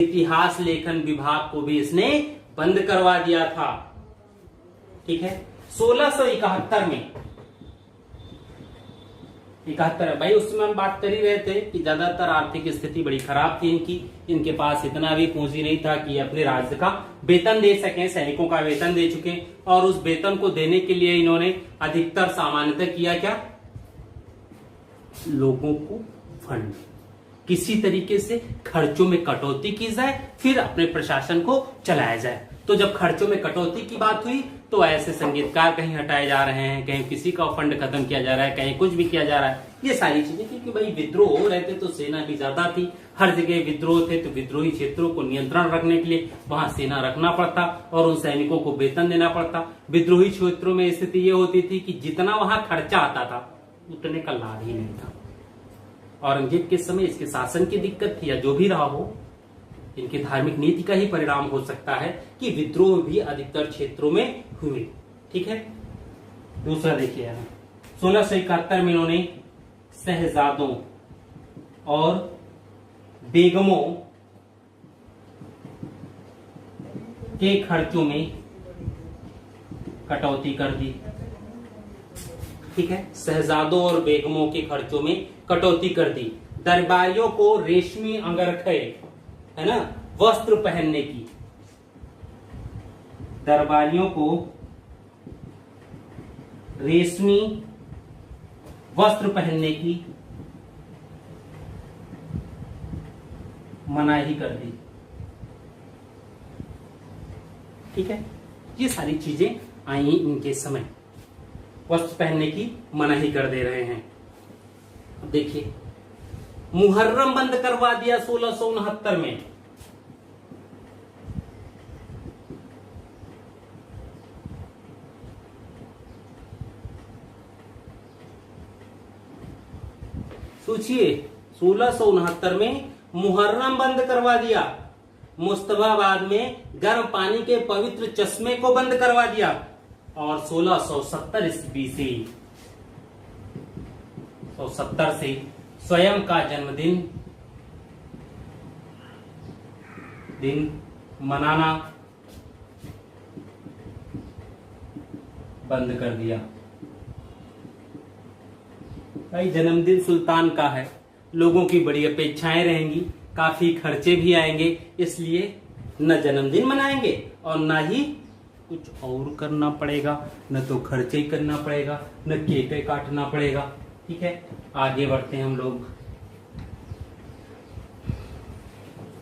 इतिहास लेखन विभाग को भी इसने बंद करवा दिया था। ठीक है, 1671 में 71 भाई, उसमें हम बात कर ही रहे थे कि ज्यादातर आर्थिक स्थिति बड़ी खराब थी इनकी, इनके पास इतना भी पूंजी नहीं था कि अपने राज्य का वेतन दे सकें, सैनिकों का वेतन दे चुके, और उस वेतन को देने के लिए इन्होंने अधिकतर सामान्यतः किया क्या, लोगों को फंड, किसी तरीके से खर्चों में कटौती की जाए, फिर अपने प्रशासन को चलाया जाए। तो जब खर्चों में कटौती की बात हुई तो ऐसे संगीतकार कहीं हटाए जा रहे हैं, कहीं किसी का फंड खत्म किया जा रहा है, कहीं कुछ भी किया जा रहा है, ये सारी चीजें, क्योंकि भाई विद्रोह हो रहे थे तो सेना भी ज्यादा थी, हर जगह विद्रोह थे, तो विद्रोही क्षेत्रों को नियंत्रण रखने के लिए वहां सेना रखना पड़ता और उन सैनिकों को वेतन देना पड़ता। विद्रोही क्षेत्रों में स्थिति ये होती थी कि जितना वहां खर्चा आता था उतने का लाभ ही नहीं था। औरंगजेब के समय इसके शासन की दिक्कत थी, या जो भी रहा हो, इनकी धार्मिक नीति का ही परिणाम हो सकता है कि विद्रोह भी अधिकतर क्षेत्रों में हुए। ठीक है, दूसरा देखिए यहां 1671 में इन्होंने शहजादों और बेगमों के खर्चों में कटौती कर दी। ठीक है, शहजादों और बेगमों के खर्चों में कटौती कर दी। दरबारियों को रेशमी अंगरखे, है ना, वस्त्र पहनने की, दरबारियों को रेशमी वस्त्र पहनने की मनाही कर दी। ठीक है, ये सारी चीजें आई इनके समय, वस्त्र पहनने की मनाही कर दे रहे हैं। अब देखिए, मुहर्रम बंद करवा दिया 1669 में। सोचिए, 1669 में मुहर्रम बंद करवा दिया। मुस्तफाबाद में गर्म पानी के पवित्र चश्मे को बंद करवा दिया। और 1670 ईस्वी से 170 से स्वयं का जन्मदिन मनाना बंद कर दिया। भाई, जन्मदिन सुल्तान का है, लोगों की बड़ी अपेक्षाएं रहेंगी, काफी खर्चे भी आएंगे, इसलिए न जन्मदिन मनाएंगे और न ही कुछ और करना पड़ेगा, न तो खर्चे ही करना पड़ेगा, न केक काटना पड़ेगा। ठीक है, आगे बढ़ते हैं हम लोग।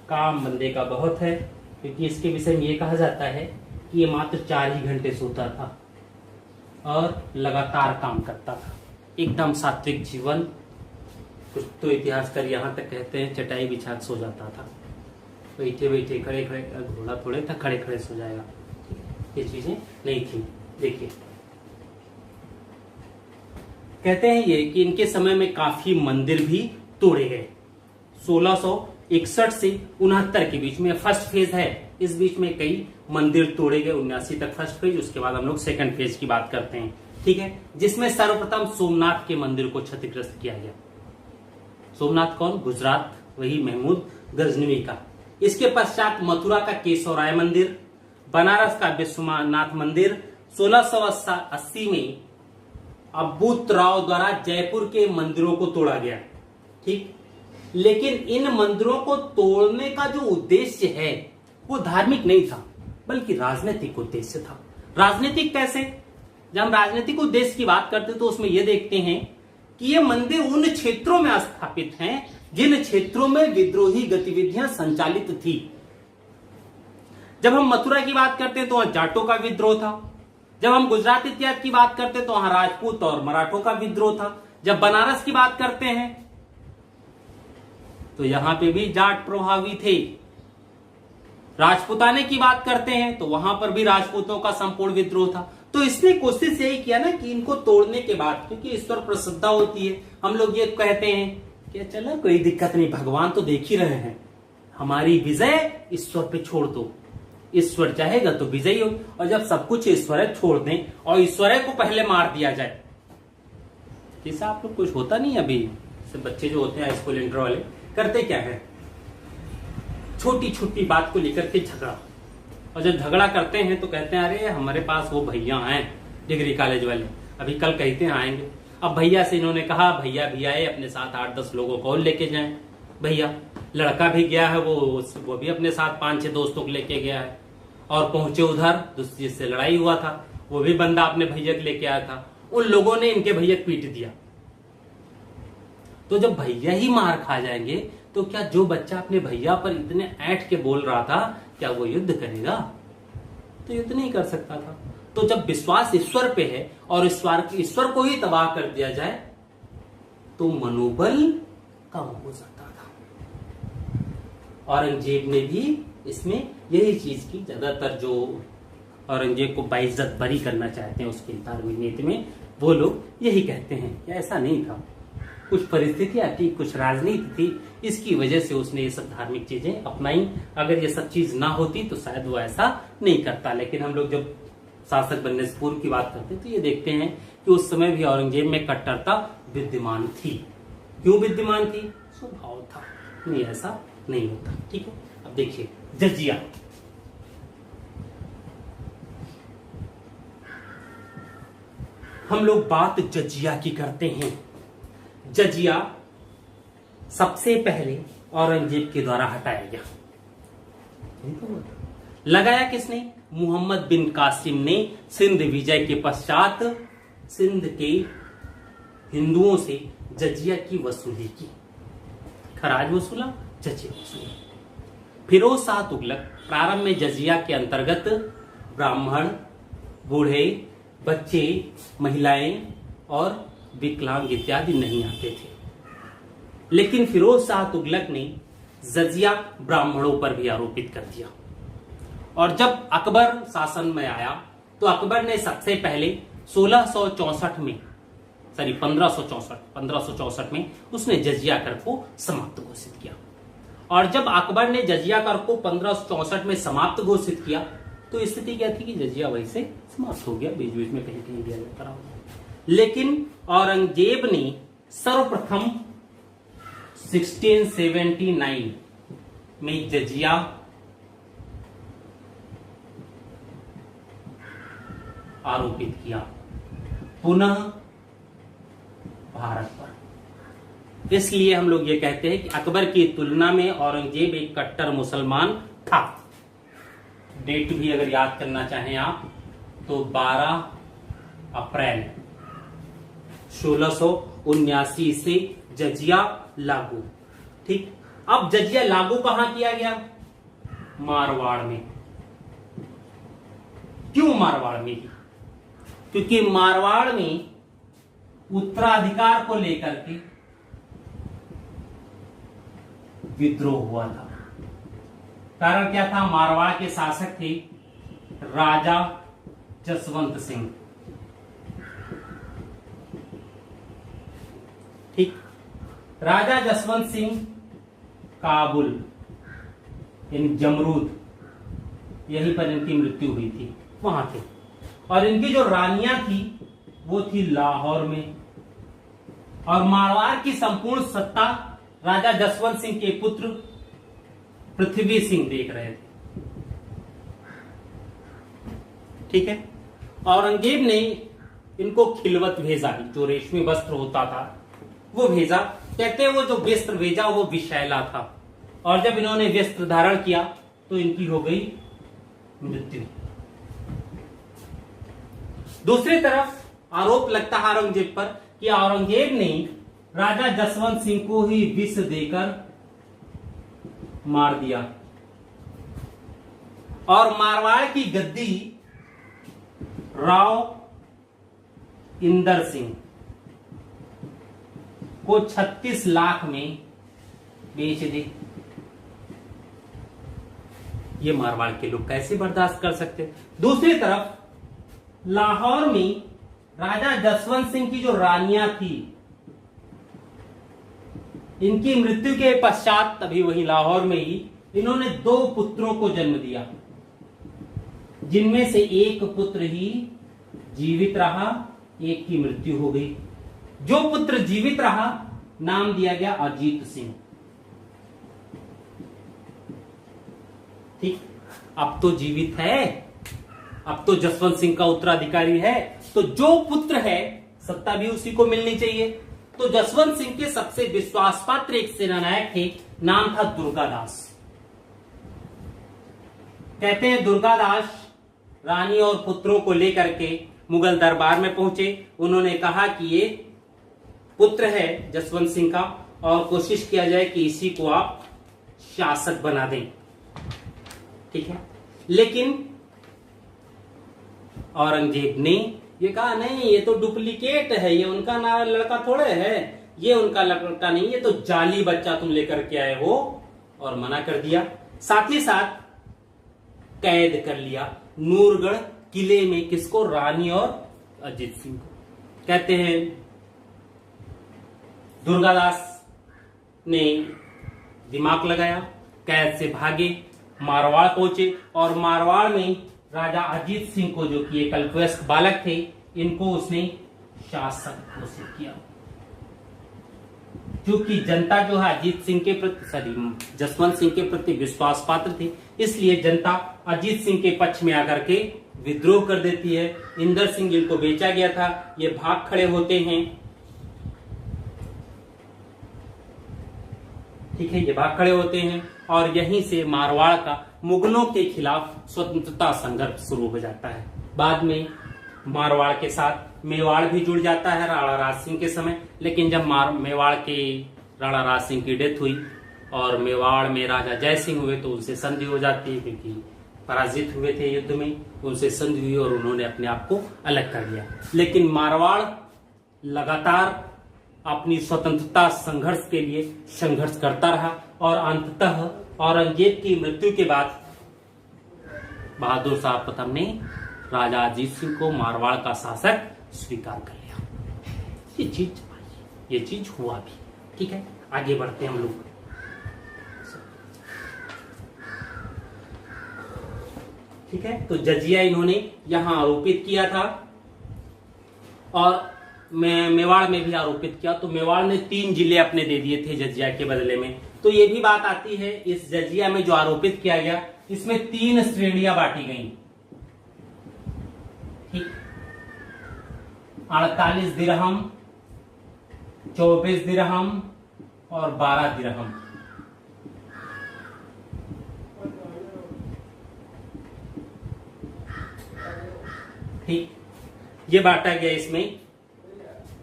काम बंदे का बहुत है, क्योंकि इसके विषय में ये कहा जाता है कि ये मात्र 4 ही घंटे सोता था और लगातार काम करता था, एकदम सात्विक जीवन। कुछ तो इतिहासकार यहाँ तक कहते हैं चटाई बिछा के सो जाता था, बैठे बैठे, खड़े खड़े, घोड़ा थोड़े था खड़े खड़े सो जाएगा, ये चीजें नहीं थी। देखिए, कहते हैं ये कि इनके समय में काफी मंदिर भी तोड़े गए। 1661 से 69 के बीच में फर्स्ट फेज है, इस बीच में कई मंदिर तोड़े गए। 79 तक फर्स्ट फेज, उसके बाद हम लोग सेकंड फेज की बात करते हैं। ठीक है, जिसमें सर्वप्रथम सोमनाथ के मंदिर को क्षतिग्रस्त किया गया। सोमनाथ कौन? गुजरात, वही महमूद गजनवी का। इसके पश्चात मथुरा का केशवराय मंदिर, बनारस का विश्वनाथ मंदिर। 1680 में अब्बूत राव द्वारा जयपुर के मंदिरों को तोड़ा गया। ठीक, लेकिन इन मंदिरों को तोड़ने का जो उद्देश्य है वो धार्मिक नहीं था, बल्कि राजनीतिक उद्देश्य था। राजनीतिक कैसे? जब हम राजनीतिक उद्देश्य की बात करते हैं तो उसमें यह देखते हैं कि ये मंदिर उन क्षेत्रों में स्थापित हैं जिन क्षेत्रों में विद्रोही गतिविधियां संचालित थी। जब हम मथुरा की बात करते हैं तो वहां जाटों का विद्रोह था। जब हम गुजरात इत्यादि की बात करते हैं तो वहां राजपूत और मराठों का विद्रोह था। जब बनारस की बात करते हैं तो यहां पे भी जाट प्रभावी थे। राजपूताने की बात करते हैं तो वहां पर भी राजपूतों का संपूर्ण विद्रोह था। तो इसने कोशिश यही किया ना कि इनको तोड़ने के बाद, क्योंकि ईश्वर पर श्रद्धा होती है, हम लोग ये कहते हैं कि चलो कोई दिक्कत नहीं, भगवान तो देख ही रहे हैं, हमारी विजय ईश्वर पे छोड़ दो, ईश्वर चाहेगा तो विजयी हो। और जब सब कुछ ईश्वर छोड़ दें और ईश्वर को पहले मार दिया जाए, जैसे आप लोग कुछ होता नहीं, अभी सब बच्चे जो होते हैं स्कूल इंटर वाले करते क्या है, छोटी छोटी बात को लेकर के झगड़ा। और जब झगड़ा करते हैं तो कहते हैं अरे हमारे पास वो भैया हैं डिग्री कॉलेज वाले, अभी कल कहते हैं आएंगे। अब भैया से इन्होंने कहा भैया भी आए, अपने साथ 8-10 लोगों को और लेके जाएं। भैया लड़का भी गया है, वो भी अपने साथ 5-6 दोस्तों को लेके गया है। और पहुंचे उधर जिससे लड़ाई हुआ था, वो भी बंदा अपने भैया को लेके आया था। उन लोगों ने इनके भैया को पीट दिया। तो जब भैया ही मार खा जाएंगे तो क्या जो बच्चा अपने भैया पर इतने ऐंठ के बोल रहा था, क्या वो युद्ध करेगा? तो युद्ध नहीं कर सकता था। तो जब विश्वास ईश्वर पे है और ईश्वर को ही तबाह कर दिया जाए तो मनोबल कम हो जाता था। औरंगजेब ने भी इसमें यही चीज की, ज्यादातर जो औरंगजेब को बाइज्जत बरी करना चाहते हैं उसके धार्मिक नीति में, वो लोग यही कहते हैं कि ऐसा नहीं था, कुछ परिस्थितियां थी, कुछ राजनीति थी, इसकी वजह से उसने ये सब धार्मिक चीजें अपनाई। अगर ये सब चीज ना होती तो शायद वो ऐसा नहीं करता। लेकिन हम लोग जब शासक बनने से पूर्व की बात करते हैं तो ये देखते हैं कि उस समय भी औरंगजेब में कट्टरता विद्यमान थी। क्यों विद्यमान थी? स्वभाव था, नहीं ऐसा नहीं होता। ठीक है, अब देखिए जजिया। हम लोग बात जजिया की करते हैं। जजिया सबसे पहले औरंगजेब के द्वारा हटाया गया। लगाया किसने? मोहम्मद बिन कासिम ने सिंध विजय के पश्चात सिंध के हिंदुओं से जजिया की वसूली की। खराज वसूला, जजिया वसूला। फिरोज शाह तुगलक प्रारंभ में जजिया के अंतर्गत ब्राह्मण, बूढ़े, बच्चे, महिलाएं और विकलांग इत्यादि नहीं आते थे। लेकिन फिरोज शाह तुगलक ने जजिया ब्राह्मणों पर भी आरोपित कर दिया। और जब अकबर शासन में आया तो अकबर ने सबसे पहले 1564 में उसने जजिया कर को समाप्त घोषित किया। और जब अकबर ने जजिया कर को 1564 में समाप्त घोषित किया तो स्थिति क्या थी कि जजिया वहीं से समाप्त हो गया, बीच बीच में कहीं कहीं दिया जाता रहा। लेकिन औरंगजेब ने सर्वप्रथम 1679 में जजिया आरोपित किया पुनः भारत पर। इसलिए हम लोग ये कहते हैं कि अकबर की तुलना में औरंगजेब एक कट्टर मुसलमान था। डेट भी अगर याद करना चाहें आप तो 12 अप्रैल 1679 से जजिया लागू। ठीक, अब जजिया लागू कहां किया गया? मारवाड़ में। क्यों मारवाड़ में? क्योंकि मारवाड़ में उत्तराधिकार को लेकर के विद्रोह हुआ था। कारण क्या था? मारवाड़ के शासक थे राजा जसवंत सिंह। ठीक, राजा जसवंत सिंह काबुल यानी जमरूद, यहीं पर इनकी मृत्यु हुई थी, वहां थे। और इनकी जो रानियां थी वो थी लाहौर में। और मारवाड़ की संपूर्ण सत्ता राजा जसवंत सिंह के पुत्र पृथ्वी सिंह देख रहे थे। ठीक है, औरंगजेब ने इनको खिलवत भेजा, जो रेशमी वस्त्र होता था वो भेजा। कहते हैं वो जो वस्त्र भेजा वो विषैला था। और जब इन्होंने वस्त्र धारण किया तो इनकी हो गई मृत्यु। दूसरी तरफ आरोप लगता है औरंगजेब पर कि औरंगजेब ने राजा जसवंत सिंह को ही विष देकर मार दिया। और मारवाड़ की गद्दी राव इंदर सिंह को 36 लाख में बेच दी। ये मारवाड़ के लोग कैसे बर्दाश्त कर सकते? दूसरी तरफ लाहौर में राजा जसवंत सिंह की जो रानियां थी, इनकी मृत्यु के पश्चात तभी वही लाहौर में ही इन्होंने 2 पुत्रों को जन्म दिया, जिनमें से एक पुत्र ही जीवित रहा, एक की मृत्यु हो गई। जो पुत्र जीवित रहा नाम दिया गया अजीत सिंह। ठीक, अब तो जीवित है, अब तो जसवंत सिंह का उत्तराधिकारी है, तो जो पुत्र है सत्ता भी उसी को मिलनी चाहिए। तो जसवंत सिंह के सबसे विश्वास पात्र एक सेनानायक थे, नाम था दुर्गादास। कहते हैं दुर्गादास रानी और पुत्रों को लेकर के मुगल दरबार में पहुंचे। उन्होंने कहा कि ये पुत्र है जसवंत सिंह का और कोशिश किया जाए कि इसी को आप शासक बना दें, ठीक है। लेकिन औरंगजेब ने ये कहा नहीं, ये तो डुप्लीकेट है, ये उनका लड़का थोड़े है, ये उनका लड़का नहीं, ये तो जाली बच्चा तुम लेकर के आए हो, और मना कर दिया। साथ ही साथ कैद कर लिया नूरगढ़ किले में, किसको? रानी और अजीत सिंह को। कहते हैं दुर्गादास ने दिमाग लगाया, कैद से भागे, मारवाड़ पहुंचे और मारवाड़ में राजा अजीत सिंह को, जो कि एक अल्पवयस्क बालक थे, इनको उसने शासक घोषित किया। क्योंकि जनता जो है अजीत सिंह के प्रति, जसवंत सिंह के प्रति विश्वास पात्र थी, इसलिए जनता अजीत सिंह के पक्ष में आकर के विद्रोह कर देती है। इंदर सिंह जिनको बेचा गया था, ये भाग खड़े होते हैं, ठीक है, ये भाग खड़े होते हैं और यहीं से मारवाड़ का मुगलों के खिलाफ स्वतंत्रता संघर्ष शुरू हो जाता है। बाद में मारवाड़ के साथ मेवाड़ भी जुड़ जाता है राणा राज सिंह के समय। लेकिन जब मेवाड़ के राणा राज सिंह की डेथ हुई और मेवाड़ में राजा जय सिंह हुए तो उनसे संधि हो जाती है, क्योंकि पराजित हुए थे युद्ध में, उनसे संधि हुई और उन्होंने अपने आप को अलग कर लिया। लेकिन मारवाड़ लगातार अपनी स्वतंत्रता संघर्ष के लिए संघर्ष करता रहा और अंततः औरंगजेब की मृत्यु के बाद बहादुर शाह प्रथम ने राजा अजीत सिंह को मारवाड़ का शासक स्वीकार कर लिया। ये चीज हुआ भी, ठीक है। आगे बढ़ते हैं हम लोग। ठीक है, तो जजिया इन्होंने यहां आरोपित किया था और मेवाड़ में भी आरोपित किया। तो मेवाड़ ने 3 जिले अपने दे दिए थे जजिया के बदले में। तो ये भी बात आती है, इस जजिया में जो आरोपित किया गया, इसमें 3 श्रेणियां बांटी गई, ठीक। 48 दिरहम, 24 दिरहम और 12 दिरहम। ठीक, ये बांटा गया इसमें।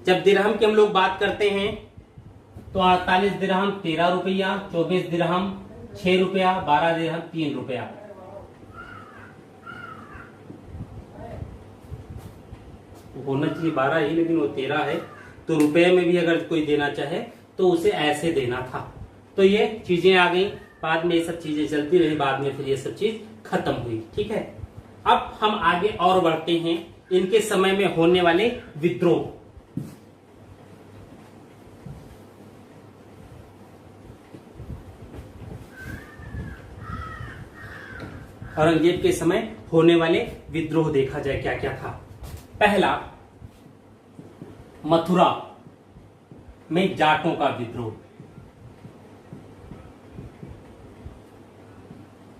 जब दिरहम की हम लोग बात करते हैं तो 48 दिरहम 13 रुपया, 24 दिरहम 6 रुपया, 12 दिरहम 3 रुपया। होना चाहिए 12 ही, लेकिन वो 13 है। तो रुपए में भी अगर कोई देना चाहे तो उसे ऐसे देना था। तो ये चीजें आ गई, बाद में ये सब चीजें चलती रही, बाद में फिर ये सब चीज खत्म हुई, ठीक है। अब हम आगे और बढ़ते हैं इनके समय में होने वाले विद्रोह। औरंगजेब के समय होने वाले विद्रोह देखा जाए क्या क्या था। पहला, मथुरा में जाटों का विद्रोह,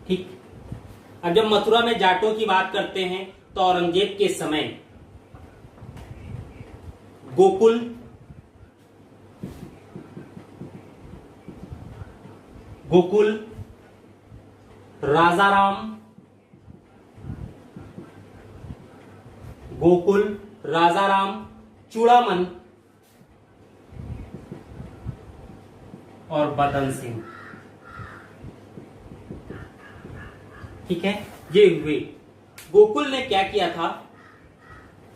ठीक। अब जब मथुरा में जाटों की बात करते हैं तो औरंगजेब के समय गोकुल, राजाराम, चूड़ामन और बदन सिंह, ठीक है, ये हुए। गोकुल ने क्या किया था,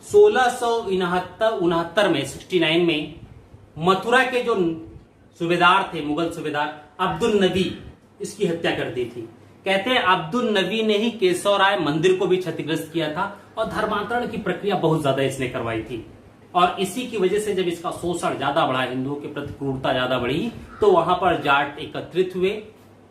1669 में 69 में मथुरा के जो सूबेदार थे, मुगल सूबेदार अब्दुल नबी, इसकी हत्या कर दी थी। कहते हैं अब्दुल नबी ने ही केशव राय मंदिर को भी क्षतिग्रस्त किया था और धर्मांतरण की प्रक्रिया बहुत ज्यादा इसने करवाई थी। और इसी की वजह से जब इसका शोषण ज्यादा बढ़ा, हिंदुओं के प्रति क्रूरता ज्यादा बढ़ी, तो वहां पर जाट एकत्रित हुए,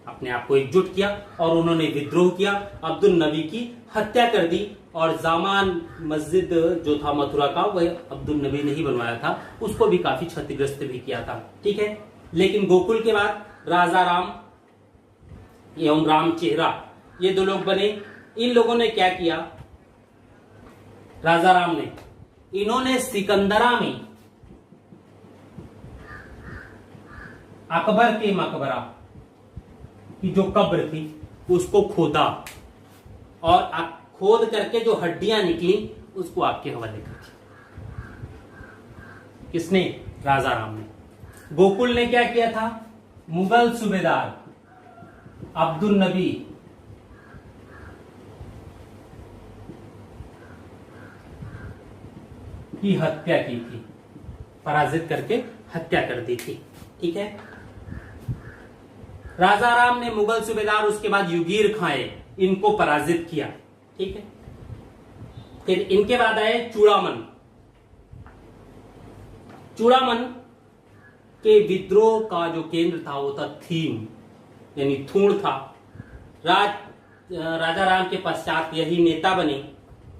अपने आप को एकजुट किया और उन्होंने विद्रोह किया, अब्दुल नबी की हत्या कर दी। और जामान मस्जिद जो था मथुरा का, वह अब्दुल नबी ने ही बनवाया था, उसको भी काफी क्षतिग्रस्त भी किया था, ठीक है। लेकिन गोकुल के बाद राजा राम एवं राम चेहरा, ये दो लोग बने। इन लोगों ने क्या किया, राजा राम ने, इन्होंने सिकंदरा में अकबर के मकबरा की जो कब्र थी उसको खोदा और खोद करके जो हड्डियां निकली उसको आपके हवाले कर दी। किसने? राजा राम ने। गोकुल ने क्या किया था, मुगल सूबेदार अब्दुल नबी की हत्या की थी, पराजित करके हत्या कर दी थी। ठीक है। राजा राम ने मुगल सूबेदार, उसके बाद युगीर खाए, इनको पराजित किया। ठीक है। फिर इनके बाद आए चूड़ामन। चूड़ामन के विद्रोह का जो केंद्र था वो था थीम, यानी थूण था। राजा राम के पश्चात यही नेता बने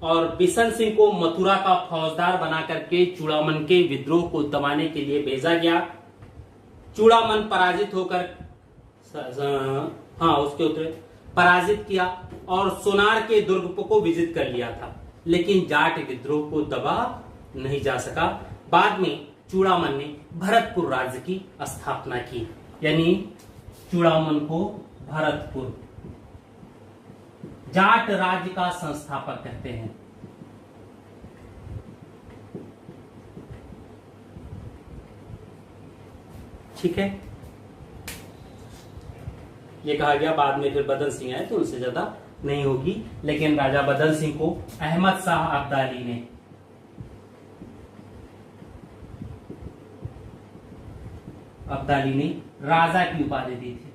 और बिशन सिंह को मथुरा का फौजदार बना करके चूड़ामन के विद्रोह को दबाने के लिए भेजा गया। चूड़ामन पराजित होकर उसके उतरे, पराजित किया और सोनार के दुर्ग को विजित कर लिया था, लेकिन जाट विद्रोह को दबा नहीं जा सका। बाद में चूड़ामन ने भरतपुर राज्य की स्थापना की, यानी चूड़ामन को भरतपुर जाट राज्य का संस्थापक कहते हैं। ठीक है। ये कहा गया, बाद में फिर बदन सिंह आए तो उनसे ज्यादा नहीं होगी, लेकिन राजा बदन सिंह को अहमद शाह अब्दाली ने राजा की उपाधि दी थी।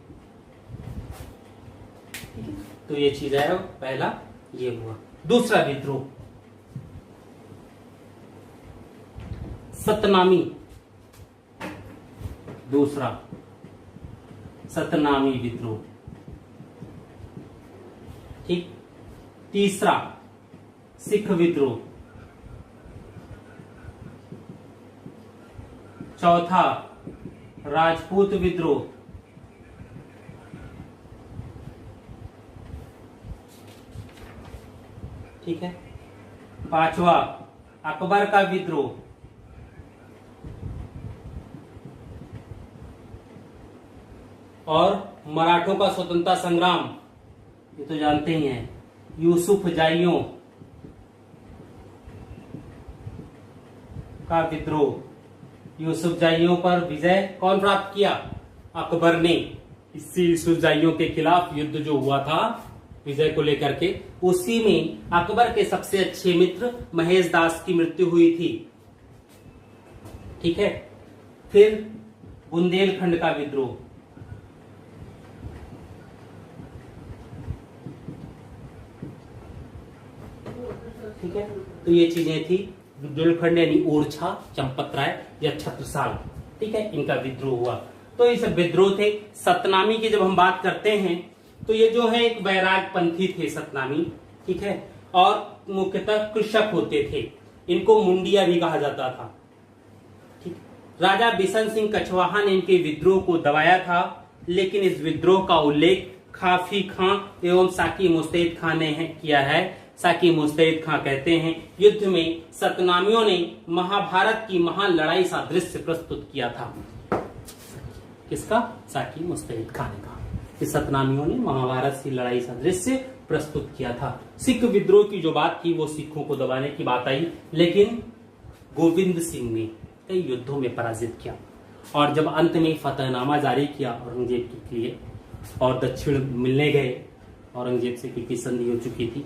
तो ये चीज है, पहला ये हुआ। दूसरा विद्रोह सतनामी, दूसरा सतनामी विद्रोह। ठीक। तीसरा सिख विद्रोह। चौथा राजपूत विद्रोह। ठीक है। पांचवा अकबर का विद्रोह। और मराठों का स्वतंत्रता संग्राम, ये तो जानते ही हैं। यूसुफ जाइयों का विद्रोह। यूसुफ जाइयों पर विजय कौन प्राप्त किया? अकबर ने। इसी यूसुफ जाइयों के खिलाफ युद्ध जो हुआ था विजय को लेकर के, उसी में अकबर के सबसे अच्छे मित्र महेश दास की मृत्यु हुई थी। ठीक है। फिर बुंदेलखंड का विद्रोह। ठीक है। तो ये चीजें थी। बुंदेलखंड यानी ओरछा, चंपत राय या छत्रसाल। ठीक है, इनका विद्रोह हुआ। तो ये सब विद्रोह थे। सतनामी की जब हम बात करते हैं तो ये जो है एक वैराग पंथी थे सतनामी। ठीक है। और मुख्यतः कृषक होते थे। इनको मुंडिया भी कहा जाता था। ठीक। राजा बिशन सिंह कछवाहा ने इनके विद्रोह को दबाया था, लेकिन इस विद्रोह का उल्लेख काफी खां एवं साकी मुस्तैद खां ने किया है। साकी मुस्तैद खां कहते हैं, युद्ध में सतनामियों ने महाभारत की महान लड़ाई सा दृश्य प्रस्तुत किया था। किसका? साकी मुस्तैद खां ने कहा कि सतनामियों ने महाभारत की लड़ाई सा दृश्य प्रस्तुत किया था। सिख विद्रोह की जो बात थी वो सिखों को दबाने की बात आई, लेकिन गोविंद सिंह ने कई युद्धों में पराजित किया और जब अंत में फतहनामा जारी किया औरंगजेब के लिए और दक्षिण मिलने गए, औरंगजेब से क्योंकि संधि हो चुकी थी,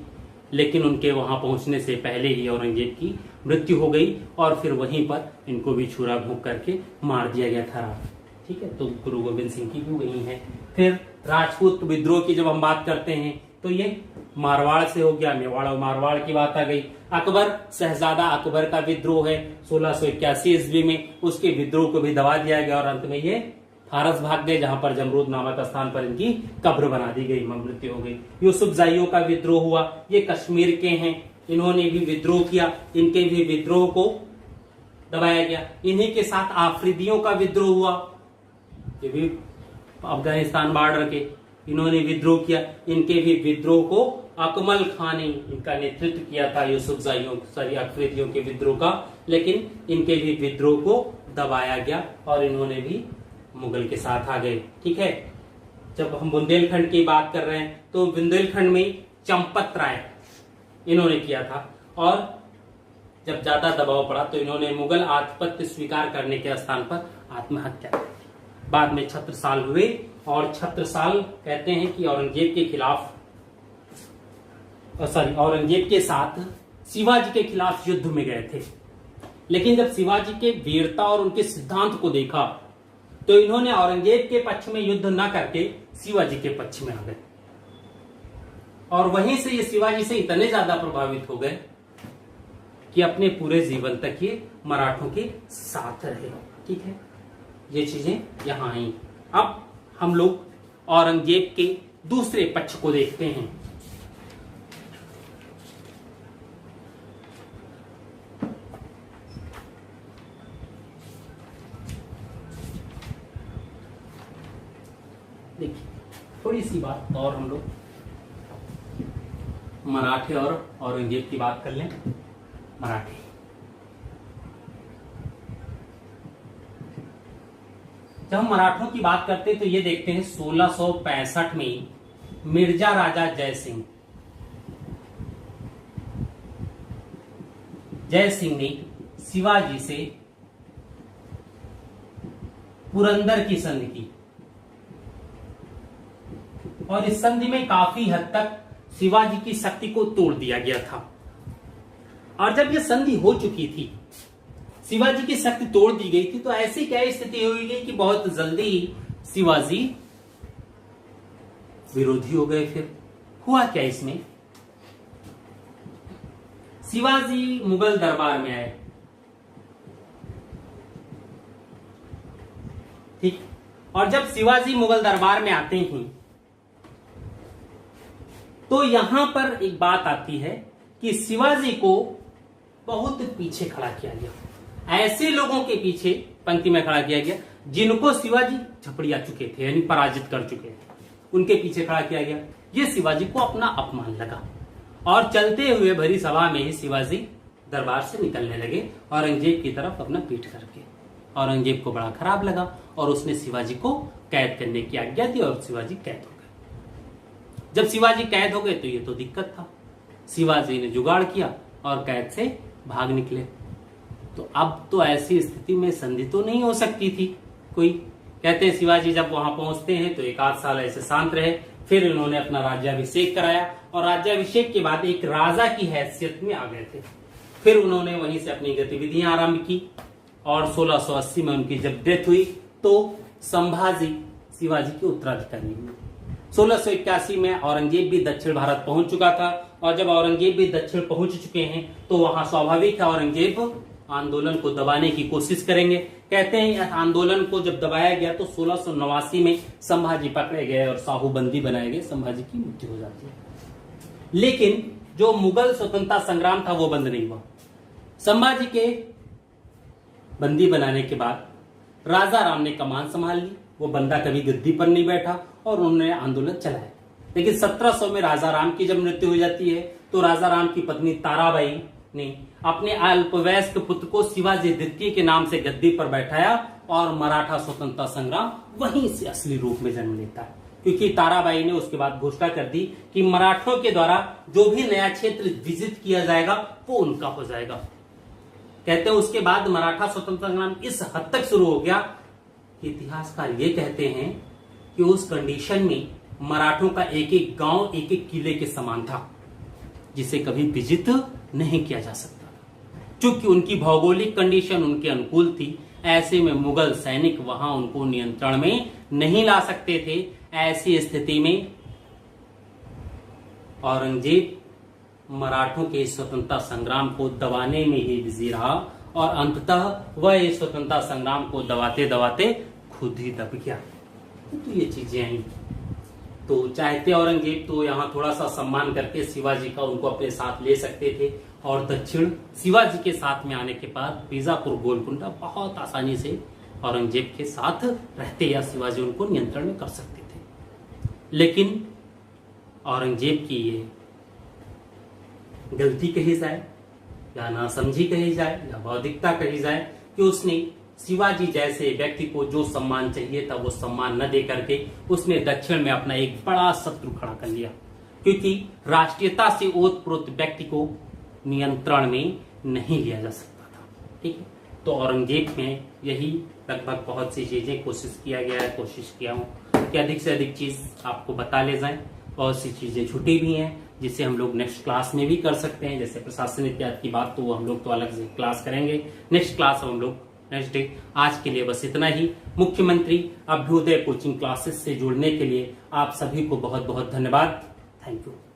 लेकिन उनके वहां पहुंचने से पहले ही औरंगजेब की मृत्यु हो गई और फिर वहीं पर इनको भी छुरा भोंक करके मार दिया गया था। ठीक है। तो गुरु गोविंद सिंह की भी वही है। फिर राजपूत विद्रोह की जब हम बात करते हैं तो ये मारवाड़ से हो गया, मेवाड़ और मारवाड़ की बात आ गई। अकबर, शहजादा अकबर का विद्रोह है 1681 ईस्वी में, उसके विद्रोह को भी दबा दिया गया और अंत में ये फारस भाग गए, जहां पर जमरूद नामक स्थान पर इनकी कब्र बना दी गई, मृत्यु हो गई। यूसुफ जाइयों का विद्रोह हुआ, ये कश्मीर के हैं, इन्होंने भी विद्रोह किया, इनके भी विद्रोह को दबाया गया। इन्हीं के साथ आफरीदियों का विद्रोह हुआ, ये भी अफगानिस्तान बॉर्डर के, इन्होंने विद्रोह किया। इनके भी विद्रोह को अकमल खान ने इनका नेतृत्व किया था, यूसुफजाइयों अफरीदियों के विद्रोह का, लेकिन इनके भी विद्रोह को दबाया गया और इन्होंने भी मुगल के साथ आ गए। ठीक है, जब हम बुंदेलखंड की बात कर रहे हैं तो बुंदेलखंड में चंपत राय इन्होंने किया था, और जब ज्यादा दबाव पड़ा तो इन्होंने मुगल आधिपत्य स्वीकार करने के स्थान पर आत्महत्या की। बाद में छत्रसाल हुए, और छत्रसाल कहते हैं कि औरंगजेब के खिलाफ औरंगजेब के साथ शिवाजी के खिलाफ युद्ध में गए थे, लेकिन जब शिवाजी के वीरता और उनके सिद्धांत को देखा तो इन्होंने औरंगजेब के पक्ष में युद्ध न करके शिवाजी के पक्ष में आ गए, और वहीं से ये शिवाजी से इतने ज्यादा प्रभावित हो गए कि अपने पूरे जीवन तक ये मराठों के साथ रहे। ठीक है, ये चीजें यहां आई। अब हम लोग औरंगजेब के दूसरे पक्ष को देखते हैं। देखिए, थोड़ी सी बात और हम लोग मराठे और औरंगजेब की बात कर लें। मराठे, जब हम मराठों की बात करते हैं तो ये देखते हैं 1665 में मिर्जा राजा जय सिंह ने शिवाजी से पुरंदर की संधि की, और इस संधि में काफी हद तक शिवाजी की शक्ति को तोड़ दिया गया था। और जब यह संधि हो चुकी थी, शिवाजी की शक्ति तोड़ दी गई थी, तो ऐसी क्या स्थिति हुई गई कि बहुत जल्दी शिवाजी विरोधी हो गए। फिर हुआ क्या इसमें? शिवाजी मुगल दरबार में आए, ठीक, और जब शिवाजी मुगल दरबार में आते हैं तो यहां पर एक बात आती है कि शिवाजी को बहुत पीछे खड़ा किया गया। ऐसे लोगों के पीछे पंक्ति में खड़ा किया गया जिनको शिवाजी झपड़िया चुके थे, यानी पराजित कर चुके थे, उनके पीछे खड़ा किया गया। ये शिवाजी को अपना अपमान लगा, और चलते हुए भरी सभा में ही शिवाजी दरबार से निकलने लगे औरंगजेब की तरफ अपना पीठ करके। औरंगजेब को बड़ा खराब लगा और उसने शिवाजी को कैद करने की आज्ञा दी, और शिवाजी कैद हो गए। जब शिवाजी कैद हो गए तो ये तो दिक्कत था। शिवाजी ने जुगाड़ किया और कैद से भाग निकले। तो अब तो ऐसी स्थिति में संधि तो नहीं हो सकती थी कोई। कहते हैं शिवाजी जब वहां पहुंचते हैं तो 1 आध साल ऐसे शांत रहे, फिर इन्होंने अपना राज्याभिषेक कराया, और राज्याभिषेक के बाद एक राजा की हैसियत में आ गए थे। फिर उन्होंने वहीं से अपनी गतिविधियां आरंभ की, और 1680 में उनकी जब डेथ हुई तो संभाजी शिवाजी के उत्तराधिकारी हुए। 1681 में औरंगजेब भी दक्षिण भारत पहुंच चुका था, और जब औरंगजेब भी दक्षिण पहुंच चुके हैं तो वहां स्वाभाविक है औरंगजेब आंदोलन को दबाने की कोशिश करेंगे। कहते हैं इस आंदोलन को जब दबाया गया तो 1689 में संभाजी पकड़े गए और साहूबंदी बनाए गए, संभाजी की मृत्यु हो जाती है। लेकिन जो मुगल स्वतंत्रता संग्राम था वो बंद नहीं हुआ। संभाजी के बंदी बनाने के बाद राजा राम ने कमान संभाल ली। वो बंदा कभी गद्दी पर नहीं बैठा और उन्होंने आंदोलन चलाया। लेकिन 1700 में राजा राम की जब मृत्यु हो जाती है तो राजा राम की पत्नी ताराबाई ने अपने अल्पवयस्क पुत्र को शिवाजी द्वितीय के नाम से गद्दी पर बैठाया, और मराठा स्वतंत्रता संग्राम वहीं से असली रूप में जन्म लेता है। क्योंकि ताराबाई ने उसके बाद घोषणा कर दी कि मराठों के द्वारा जो भी नया क्षेत्र विजित किया जाएगा वो उनका हो जाएगा। कहते हैं उसके बाद मराठा स्वतंत्रता संग्राम इस हद तक शुरू हो गया, इतिहासकार ये कहते हैं कि उस कंडीशन में मराठों का एक एक गांव एक एक किले के समान था, जिसे कभी विजित नहीं किया जा सकता। क्योंकि उनकी भौगोलिक कंडीशन उनके अनुकूल थी, ऐसे में मुगल सैनिक वहां उनको नियंत्रण में नहीं ला सकते थे। ऐसी स्थिति में औरंगजेब मराठों के स्वतंत्रता संग्राम को दबाने में ही बिजी रहा, और अंततः वह इस स्वतंत्रता संग्राम को दबाते दबाते खुद ही दब गया। तो ये चीजें आई। तो चाहते औरंगजेब तो यहाँ थोड़ा सा सम्मान करके शिवाजी का उनको अपने साथ ले सकते थे, और दक्षिण शिवाजी के साथ में आने के बाद बीजापुर गोलकुंडा बहुत आसानी से औरंगजेब के साथ रहते, या शिवाजी उनको नियंत्रण में कर सकते थे। लेकिन औरंगजेब की ये गलती कही जाए या नासमझी कही जाए या बौद्धिकता कही जाए कि उसने शिवाजी जैसे व्यक्ति को जो सम्मान चाहिए था वो सम्मान न दे करके उसने दक्षिण में अपना एक बड़ा शत्रु खड़ा कर लिया, क्योंकि राष्ट्रीयता से ओतप्रोत व्यक्ति को नियंत्रण में नहीं लिया जा सकता था। ठीक है, तो औरंगजेब में यही लगभग बहुत सी चीजें कोशिश किया गया है, कोशिश किया हूँ कि अधिक से अधिक चीज आपको बता ले जाए। बहुत सी चीजें छुटी भी हैं जिसे हम लोग नेक्स्ट क्लास में भी कर सकते हैं, जैसे प्रशासन इत्यादि की बात तो हम लोग तो अलग से क्लास करेंगे, नेक्स्ट क्लास हम लोग नेक्स्ट डे। आज के लिए बस इतना ही। मुख्यमंत्री अभ्युदय कोचिंग क्लासेस से जुड़ने के लिए आप सभी को बहुत बहुत धन्यवाद। Thank you.